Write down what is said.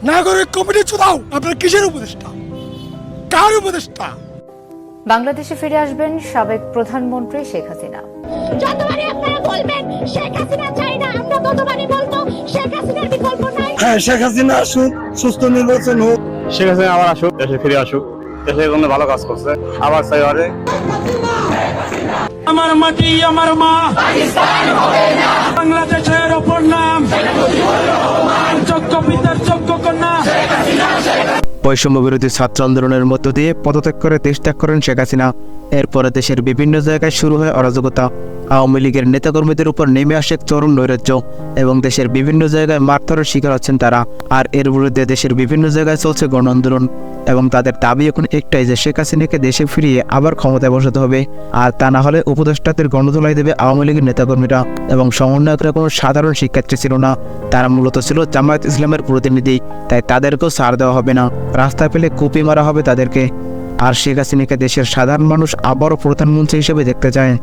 নাগরিক কমিটি চুদাও। আপনার কিসের উপদেষ্টা? কার উপদেষ্টা? বাংলাদেশে ফিরে আসবেন সাবেক প্রধানমন্ত্রী শেখ হাসিনা। যতবারই আপনারা বলবেন শেখ হাসিনা চাই না, আমরা ততবারই বলবো শেখ হাসিনার বিকল্প নাই। হ্যাঁ, শেখ হাসিনা আসুক, সুস্থ নির্বাচন হোক। শেখ হাসিনা আবার আসুক, দেশে ফিরে আসুক, দেশের জন্য ভালো কাজ করছে, আবার চাই আরে। আমার মাটি আমার মা, বাংলাদেশের অপর নাম, যোগ্য পিতার যোগ্য কন্যা। বৈষম্য বিরোধী ছাত্র আন্দোলনের মধ্য দিয়ে পদত্যাগ করে দেশ ত্যাগ করেন শেখ হাসিনা। এরপরে দেশের বিভিন্ন জায়গায় শুরু হয় অরাজকতা। আওয়ামী লীগের নেতাকর্মীদের উপর নেমে আসে চরম নৈরাজ্য এবং দেশের বিভিন্ন জায়গায় মারধরের শিকার হচ্ছেন তারা। আর এর বিরুদ্ধে দেশের বিভিন্ন জায়গায় চলছে গণ আন্দোলন এবং তাদের দাবি এখন একটাই যে শেখ হাসিনাকে দেশে ফিরিয়ে আবার ক্ষমতায় বসাতে হবে। আর তা না হলে উপদেষ্টাদের গণধোলাই দেবে আওয়ামী লীগের নেতাকর্মীরা এবং সমন্বয়করা কোনো সাধারণ শিক্ষার্থী ছিল না, তারা মূলত ছিল জামায়াত ইসলামের প্রতিনিধি। তাই তাদেরকেও ছাড় দেওয়া হবে না, রাস্তায় পেলে কুপি মারা হবে তাদেরকে। আর শেখ হাসিনাকে দেশের সাধারণ মানুষ আবারও প্রধানমন্ত্রী হিসেবে দেখতে চায়।